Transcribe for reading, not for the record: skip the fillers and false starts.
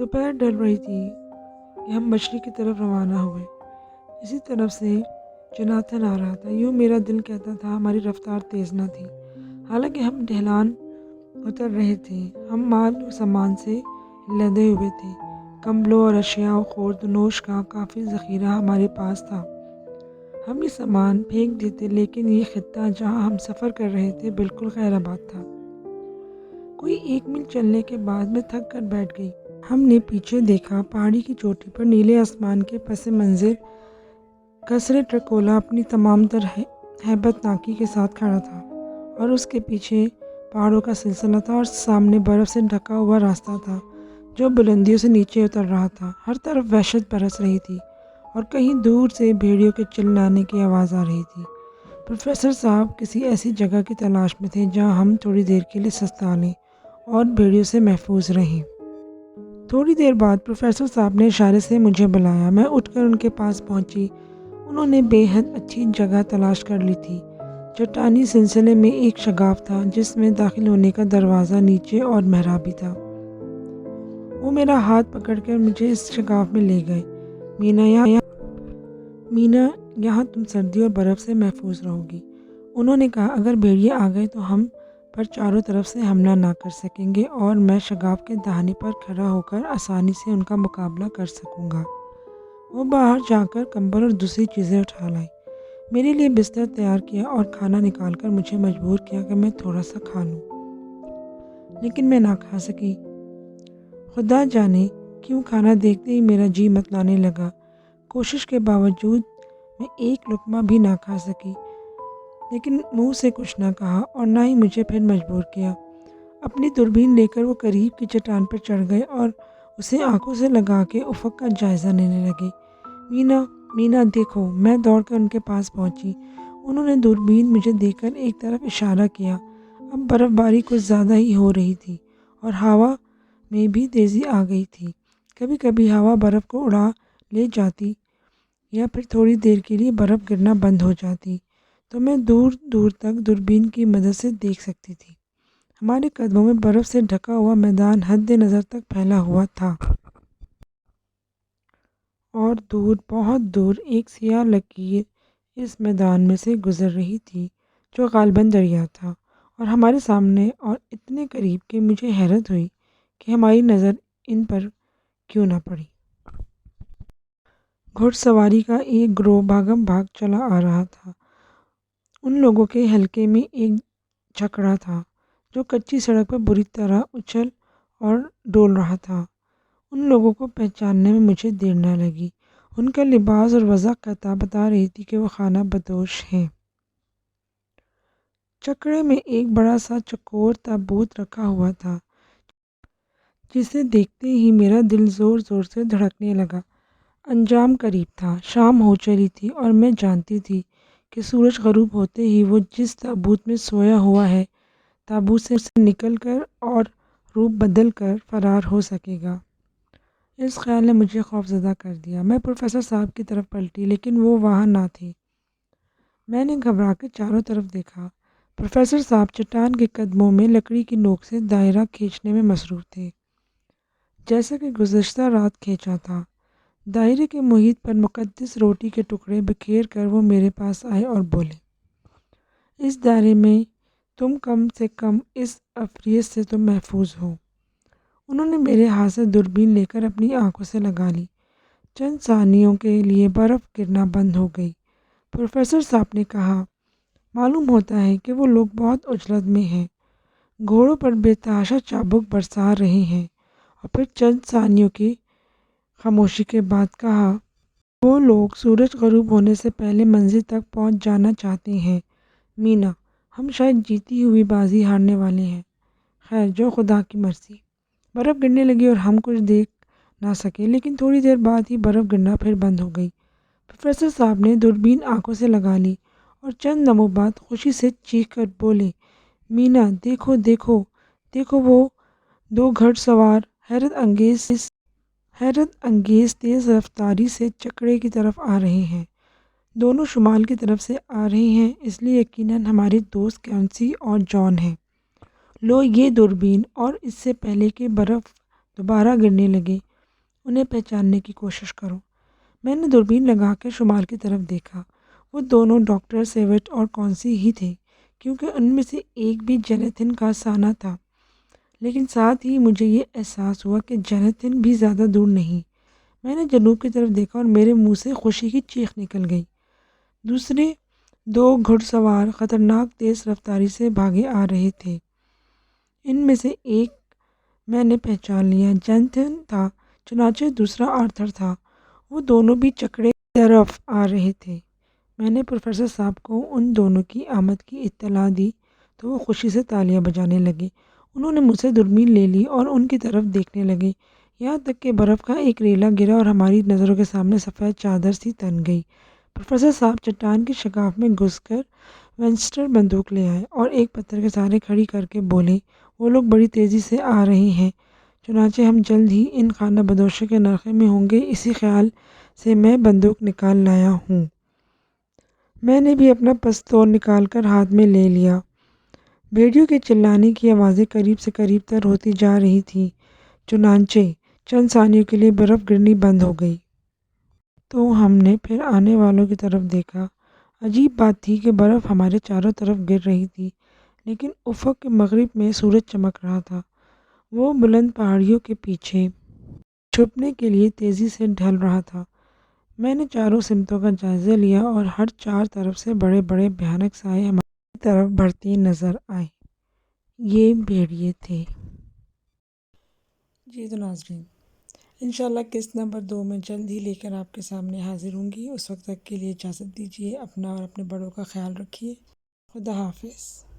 دوپہر ڈل رہی تھی کہ ہم مشرق کی طرف روانہ ہوئے۔ اسی طرف سے جناتھن آ رہا تھا۔ یوں میرا دل کہتا تھا ہماری رفتار تیز نہ تھی، حالانکہ ہم ڈھلان اتر رہے تھے۔ ہم مال و سامان سے لدے ہوئے تھے، کمبلوں اور اشیاء و خورد و نوش کا کافی ذخیرہ ہمارے پاس تھا۔ ہم یہ سامان پھینک دیتے، لیکن یہ خطہ جہاں ہم سفر کر رہے تھے بالکل غیر آباد تھا۔ کوئی 1 میل چلنے کے بعد میں تھک کر بیٹھ گئی۔ ہم نے پیچھے دیکھا، پہاڑی کی چوٹی پر نیلے آسمان کے پس منظر قصر ٹرکولا اپنی تمام تر ہیبت ناکی کے ساتھ کھڑا تھا، اور اس کے پیچھے پہاڑوں کا سلسلہ تھا، اور سامنے برف سے ڈھکا ہوا راستہ تھا جو بلندیوں سے نیچے اتر رہا تھا۔ ہر طرف وحشت برس رہی تھی، اور کہیں دور سے بھیڑیوں کے چلانے کی آواز آ رہی تھی۔ پروفیسر صاحب کسی ایسی جگہ کی تلاش میں تھے جہاں ہم تھوڑی دیر کے لیے سستا لیں اور بھیڑیوں سے محفوظ رہیں۔ تھوڑی دیر بعد پروفیسر صاحب نے اشارے سے مجھے بلایا۔ میں اٹھ کر ان کے پاس پہنچی۔ انہوں نے بے حد اچھی جگہ تلاش کر لی تھی۔ چٹانی سلسلے میں ایک شگاف تھا جس میں داخل ہونے کا دروازہ نیچے اور محراب بھی تھا۔ وہ میرا ہاتھ پکڑ کر مجھے اس شگاف میں لے گئے۔ مینا، یہاں تم سردی اور برف سے محفوظ رہو گی۔ انہوں نے کہا اگر بھیڑیے آ گئے تو ہم پر چاروں طرف سے حملہ نہ کر سکیں گے، اور میں شگاف کے دہانے پر کھڑا ہو کر آسانی سے ان کا مقابلہ کر سکوں گا۔ وہ باہر جا کر کمبل اور دوسری چیزیں اٹھا لائی، میرے لیے بستر تیار کیا اور کھانا نکال کر مجھے مجبور کیا کہ میں تھوڑا سا کھا لوں، لیکن میں نہ کھا سکی۔ خدا جانے کیوں کھانا دیکھتے ہی میرا جی متلانے لگا۔ کوشش کے باوجود میں ایک لقمہ بھی نہ کھا سکی، لیکن منہ سے کچھ نہ کہا اور نہ ہی مجھے پھر مجبور کیا۔ اپنی دوربین لے کر وہ قریب کی چٹان پر چڑھ گئے اور اسے آنکھوں سے لگا کے افق کا جائزہ لینے لگے۔ مینا، مینا دیکھو! میں دوڑ کر ان کے پاس پہنچی۔ انہوں نے دوربین مجھے دے کر ایک طرف اشارہ کیا۔ اب برف باری کچھ زیادہ ہی ہو رہی تھی اور ہوا میں بھی تیزی آ گئی تھی۔ کبھی کبھی ہوا برف کو اڑا لے جاتی یا پھر تھوڑی دیر کے لیے برف گرنا بند ہو جاتی تو میں دور دور تک دوربین کی مدد سے دیکھ سکتی تھی۔ ہمارے قدموں میں برف سے ڈھکا ہوا میدان حد نظر تک پھیلا ہوا تھا، اور دور، بہت دور، ایک سیاہ لکیر اس میدان میں سے گزر رہی تھی جو غالباً دریا تھا، اور ہمارے سامنے اور اتنے قریب کہ مجھے حیرت ہوئی کہ ہماری نظر ان پر کیوں نہ پڑی۔ گھڑ سواری کا ایک گروہ بھاگم بھاگ چلا آ رہا تھا۔ ان لوگوں کے حلقے میں ایک چھکڑا تھا جو کچی سڑک پر بری طرح اچھل اور ڈول رہا تھا۔ ان لوگوں کو پہچاننے میں مجھے دیر نہ لگی۔ ان کا لباس اور وضع قطع بتا رہی تھی کہ وہ خانہ بدوش ہیں۔ چھکڑے میں ایک بڑا سا چوکور تابوت رکھا ہوا تھا جسے دیکھتے ہی میرا دل زور زور سے دھڑکنے لگا۔ انجام قریب تھا، شام ہو چلی تھی اور میں جانتی تھی کہ سورج غروب ہوتے ہی وہ جس تابوت میں سویا ہوا ہے تابوت سے نکل کر اور روپ بدل کر فرار ہو سکے گا۔ اس خیال نے مجھے خوفزدہ کر دیا۔ میں پروفیسر صاحب کی طرف پلٹی، لیکن وہ وہاں نہ تھے۔ میں نے گھبرا کر چاروں طرف دیکھا۔ پروفیسر صاحب چٹان کے قدموں میں لکڑی کی نوک سے دائرہ کھینچنے میں مصروف تھے، جیسا کہ گزشتہ رات کھینچا تھا۔ دائرے کے محیط پر مقدس روٹی کے ٹکڑے بکھیر کر وہ میرے پاس آئے اور بولے، اس دائرے میں تم کم سے کم اس عفریت سے تم محفوظ ہو۔ انہوں نے میرے ہاتھ سے دوربین لے کر اپنی آنکھوں سے لگا لی۔ چند ثانیوں کے لیے برف گرنا بند ہو گئی۔ پروفیسر صاحب نے کہا، معلوم ہوتا ہے کہ وہ لوگ بہت عجلت میں ہیں، گھوڑوں پر بے تحاشا چابک برسا رہے ہیں۔ اور پھر چند ثانیوں کی خاموشی کے بعد کہا، وہ لوگ سورج غروب ہونے سے پہلے منزل تک پہنچ جانا چاہتے ہیں۔ مینا، ہم شاید جیتی ہوئی بازی ہارنے والے ہیں۔ خیر، جو خدا کی مرضی۔ برف گرنے لگی اور ہم کچھ دیکھ نہ سکے، لیکن تھوڑی دیر بعد ہی برف گرنا پھر بند ہو گئی۔ پروفیسر صاحب نے دوربین آنکھوں سے لگا لی اور چند لمحوں بعد خوشی سے چیخ کر بولے، مینا دیکھو دیکھو دیکھو، وہ 2 گھڑ سوار حیرت انگیز تیز رفتاری سے چکڑے کی طرف آ رہے ہیں۔ دونوں شمال کی طرف سے آ رہے ہیں، اس لیے یقیناً ہمارے دوست کینسی اور جان ہیں۔ لو یہ دوربین، اور اس سے پہلے کہ برف دوبارہ گرنے لگے انہیں پہچاننے کی کوشش کرو۔ میں نے دوربین لگا کر شمال کی طرف دیکھا۔ وہ دونوں ڈاکٹر سیوٹ اور کونسی ہی تھے، کیونکہ ان میں سے ایک بھی جینیتھن کا سانحہ تھا۔ لیکن ساتھ ہی مجھے یہ احساس ہوا کہ جینیتھن بھی زیادہ دور نہیں۔ میں نے جنوب کی طرف دیکھا اور میرے منہ سے خوشی کی چیخ نکل گئی۔ دوسرے دو گھڑ سوار خطرناک تیز رفتاری سے بھاگے آ رہے تھے۔ ان میں سے ایک میں نے پہچان لیا، جینیتھن تھا، چنانچہ دوسرا آرتھر تھا۔ وہ دونوں بھی چکڑے کی طرف آ رہے تھے۔ میں نے پروفیسر صاحب کو ان دونوں کی آمد کی اطلاع دی تو وہ خوشی سے تالیاں بجانے لگے۔ انہوں نے مجھ سے دوربین لے لی اور ان کی طرف دیکھنے لگے، یہاں تک کہ برف کا ایک ریلا گرا اور ہماری نظروں کے سامنے سفید چادر سی تن گئی۔ پروفیسر صاحب چٹان کی شگاف میں گھس کر وینسٹر بندوق لے آئے اور ایک پتھر کے سہارے کھڑی کر کے بولے، وہ لوگ بڑی تیزی سے آ رہے ہیں، چنانچہ ہم جلد ہی ان خانہ بدوشوں کے نرخے میں ہوں گے، اسی خیال سے میں بندوق نکال لایا ہوں۔ میں نے بھی اپنا پستول نکال کر ہاتھ میں لے لیا۔ بھیڑیوں کے چلانے کی آوازیں قریب سے قریب تر ہوتی جا رہی تھیں، چنانچہ چند ثانیوں کے لیے برف گرنی بند ہو گئی۔ تو ہم نے پھر آنے والوں کی طرف دیکھا۔ عجیب بات تھی کہ برف ہمارے چاروں طرف گر رہی تھی، لیکن افق کے مغرب میں سورج چمک رہا تھا۔ وہ بلند پہاڑیوں کے پیچھے چھپنے کے لیے تیزی سے ڈھل رہا تھا۔ میں نے چاروں سمتوں کا جائزہ لیا اور ہر چار طرف سے بڑے بڑے بھیانک سائے ہماری طرف بڑھتے نظر آئے۔ یہ بھیڑیے تھے۔ جی تو ناظرین، انشاءاللہ قسط نمبر 2 میں جلد ہی لے کر آپ کے سامنے حاضر ہوں گی۔ اس وقت تک کے لیے اجازت دیجیے، اپنا اور اپنے بڑوں کا خیال رکھیے۔ خدا حافظ۔